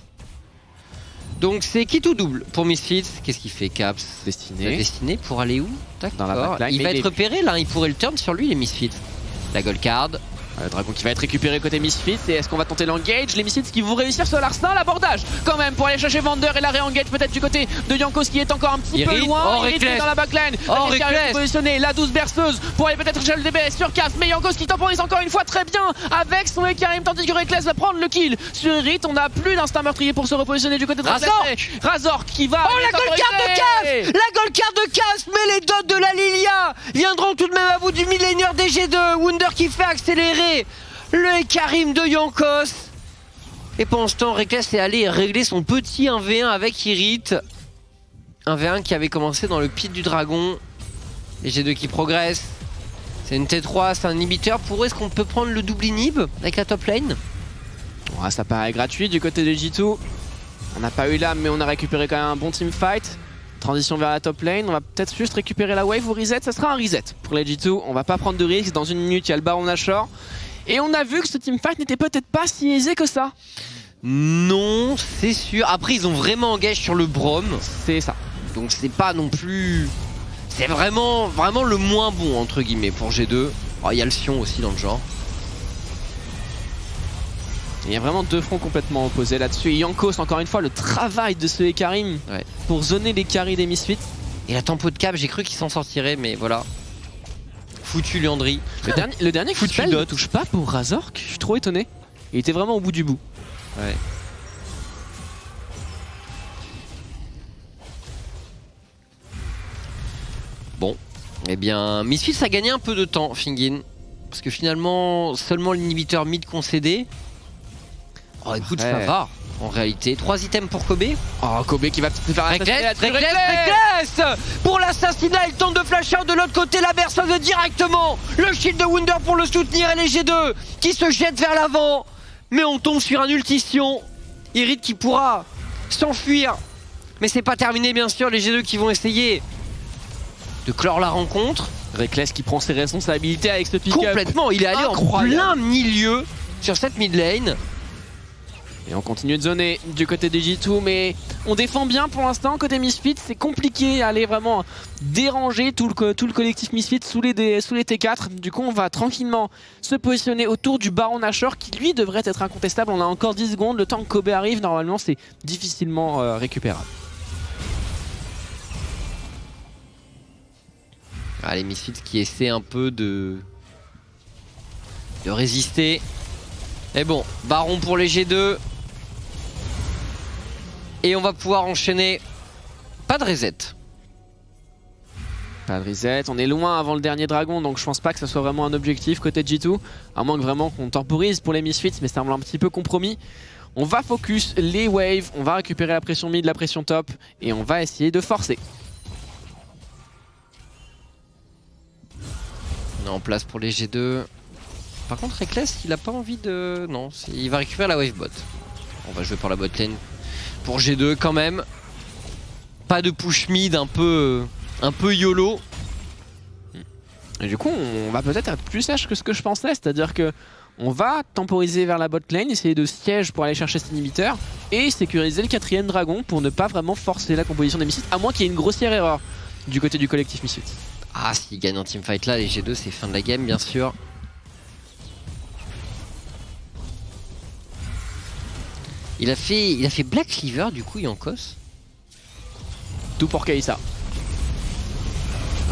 Donc c'est qui tout double pour Misfits. Qu'est-ce qu'il fait, Caps? Destiné pour aller où? Dans la backline. Il va être repéré là, il pourrait le turn sur lui les Misfits. La gold card. Le dragon qui va être récupéré côté Misfits. Et est-ce qu'on va tenter l'engage? Les Misfits qui vont réussir sur l'arsenal. L'abordage quand même pour aller chercher Vander et la réengage peut-être du côté de Jankos qui est encore un petit peu loin. Il est dans la backline. Positionné la 12 berceuse pour aller peut-être chercher le DBS sur Cass. Mais Jankos qui temporise encore une fois très bien avec son Ekarim, tandis que Reckless va prendre le kill sur Irit. On n'a plus d'instinct meurtrier pour se repositionner du côté de Razor qui va... Oh, la gold card de Cass! La gold card de Cass, mais les dots de la Lilia viendront tout de même à bout du millénaire des G2. Wunder qui fait accélérer le Ekarim de Jankos. Et pendant ce temps, Reckless est allé régler son petit 1v1 avec Irit. 1v1 qui avait commencé dans le pit du dragon. Les G2 qui progressent. C'est une T3, c'est un inhibiteur. Pour eux, est-ce qu'on peut prendre le double inhib avec la top lane? Ouais, ça paraît gratuit du côté de G2. On n'a pas eu l'âme, mais on a récupéré quand même un bon teamfight. Transition vers la top lane, on va peut-être juste récupérer la wave ou reset. Ça sera un reset pour les G2. On va pas prendre de risques. Dans une minute, il y a le Baron Nashor. Et on a vu que ce teamfight n'était peut-être pas si aisé que ça. Non, c'est sûr. Après, ils ont vraiment engagé sur le Braum. C'est ça. Donc c'est pas non plus... C'est vraiment le moins bon, entre guillemets, pour G2. Oh, il y a le Sion aussi dans le genre. Il y a vraiment deux fronts complètement opposés là-dessus. Et Jankos, encore une fois, le travail de ce Ekarim pour zoner les carries des Misfits. Et la tempo de cap, j'ai cru qu'il s'en sortirait, mais voilà. Foutu Leandry. Le dernier foutu ne touche pas pour Razork. Je suis trop étonné. Il était vraiment au bout du bout. Ouais. Bon, eh bien, Misfits a gagné un peu de temps, Fingin. Parce que finalement, seulement l'inhibiteur mid concédé. Oh, écoute, ça va. En réalité, 3 items pour Kobe. Oh, Kobe qui va se faire Reckless pour l'assassinat, il tente de flasher de l'autre côté la berceuse directement. Le shield de Wunder pour le soutenir et les G2 qui se jettent vers l'avant. Mais on tombe sur un ultition. Irit qui pourra s'enfuir. Mais c'est pas terminé bien sûr, les G2 qui vont essayer de clore la rencontre. Reckless qui prend ses responsabilités avec ce pick-up. Complètement, il est allé en plein milieu sur cette mid lane. Et on continue de zoner du côté des G2, mais on défend bien pour l'instant. Côté Misfits, c'est compliqué à aller vraiment déranger tout le collectif Misfits sous les T4. Du coup, on va tranquillement se positionner autour du Baron Nashor qui lui devrait être incontestable. On a encore 10 secondes, le temps que Kobe arrive, normalement c'est difficilement récupérable. Ah, les Misfits qui essaient un peu de résister. Mais bon, Baron pour les G2. Et on va pouvoir enchaîner. Pas de reset. Pas de reset, on est loin avant le dernier dragon, donc je pense pas que ça soit vraiment un objectif côté G2. À moins que vraiment qu'on temporise pour les Misfits, mais ça semble un petit peu compromis. On va focus les waves, on va récupérer la pression mid, la pression top, et on va essayer de forcer. On est en place pour les G2. Par contre, Reckless, il a pas envie de... Non, il va récupérer la wave bot. On va jouer pour la bot lane. Pour G2 quand même. Pas de push mid un peu YOLO. Et du coup, on va peut-être être plus sage que ce que je pensais, c'est-à-dire que on va temporiser vers la bot lane, essayer de siège pour aller chercher cet inhibiteur et sécuriser le 4ème dragon pour ne pas vraiment forcer la composition des Misfits, à moins qu'il y ait une grossière erreur du côté du collectif Misfits. Ah, s'ils gagnent un teamfight là, les G2, c'est fin de la game, bien sûr. Il a fait Black Cleaver, du coup, Jankos. Tout pour Kai'Sa.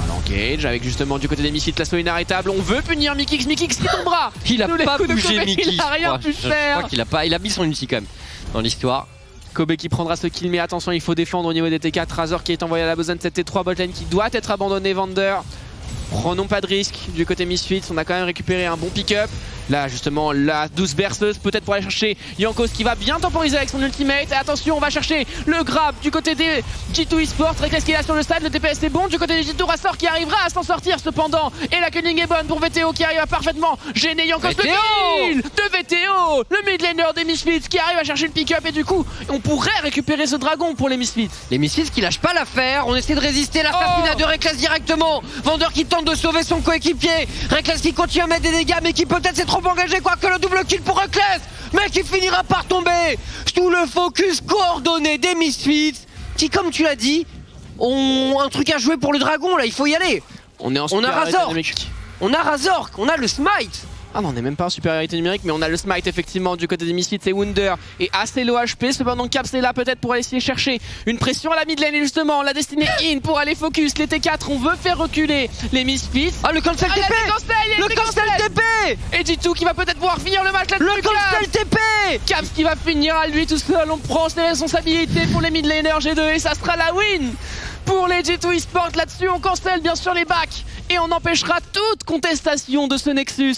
L'engage avec justement du côté des Misfits, l'assaut inarrêtable. On veut punir Mikix, Mikix qui tombera. Il a pas bougé Mikix. Il a rien pu faire. Je crois qu'il a mis son ulti quand même dans l'histoire. Kobe qui prendra ce kill, mais attention, il faut défendre au niveau des T4. Razor qui est envoyé à la besoin de cette T3 botlane qui doit être abandonné. Vander. Prenons pas de risque du côté Misfits, on a quand même récupéré un bon pick-up. Là justement la douce berceuse peut-être pour aller chercher Jankos qui va bien temporiser avec son ultimate. Et attention, on va chercher le grab du côté des G2 Esports. Reckless qui est là sur le stade, le DPS est bon. Du côté des G2, Razor qui arrivera à s'en sortir cependant. Et la cunning est bonne pour VTO qui arrive à parfaitement gêner Jankos. Le kill de VTO, le mid laner des Misfits qui arrive à chercher le pick-up. Et du coup on pourrait récupérer ce dragon pour les Misfits. Les Misfits qui lâchent pas l'affaire, on essaie de résister l'assassinat de Reckless directement. Vander qui tente de sauver son coéquipier. Reckless qui continue à mettre des dégâts mais qui peut-être s'est trop engagé, quoique le double kill pour Reckless, mais qui finira par tomber sous le focus coordonné des Misfits qui, comme tu l'as dit, ont un truc à jouer pour le dragon là, il faut y aller. On a Razork, on a le smite. Ah non, on n'est même pas en supériorité numérique, mais on a le smite effectivement du côté des Misfits. Et Wunder est assez low HP. Cependant, Caps est là peut-être pour aller essayer chercher une pression à la mid lane. Et justement, la destinée in pour aller focus les T4. On veut faire reculer les Misfits. Ah, le cancel TP. Le cancel TP. Et G2 qui va peut-être pouvoir finir le match là-dessus. Le cancel TP. Caps qui va finir à lui tout seul. On prend ses responsabilités pour les mid laners G2 et ça sera la win pour les G2 Esports. Là-dessus, on cancelle bien sûr les backs et on empêchera toute contestation de ce Nexus.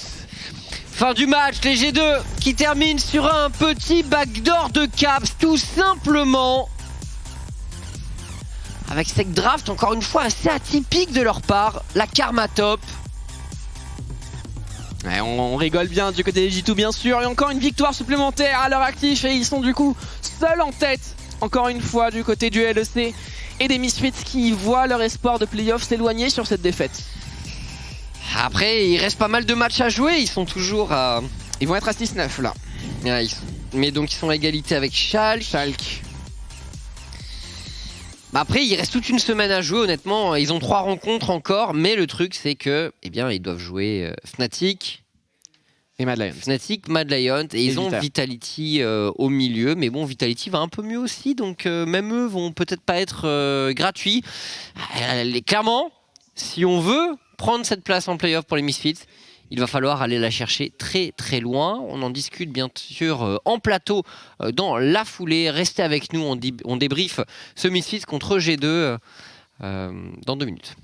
Fin du match, les G2 qui terminent sur un petit backdoor de Caps, tout simplement. Avec cette draft, encore une fois, assez atypique de leur part, la karma top. Ouais, on rigole bien du côté des G2 bien sûr, et encore une victoire supplémentaire à leur actif, et ils sont du coup seuls en tête, encore une fois du côté du LEC, et des Misfits qui voient leur espoir de playoff s'éloigner sur cette défaite. Après, il reste pas mal de matchs à jouer, ils sont toujours à... Ils vont être à 6-9 là. Ouais, mais donc ils sont à égalité avec Schalke. Après, il reste toute une semaine à jouer, honnêtement. Ils ont 3 rencontres encore, mais le truc, c'est que, eh bien, ils doivent jouer Fnatic et Mad Lions. Fnatic, Mad Lions, et ils ont Vitality au milieu. Mais bon, Vitality va un peu mieux aussi, donc même eux vont peut-être pas être gratuits. Clairement, si on veut prendre cette place en playoff pour les Misfits, il va falloir aller la chercher très très loin. On en discute bien sûr en plateau dans la foulée. Restez avec nous, on débriefe ce Misfits contre G2 dans 2 minutes.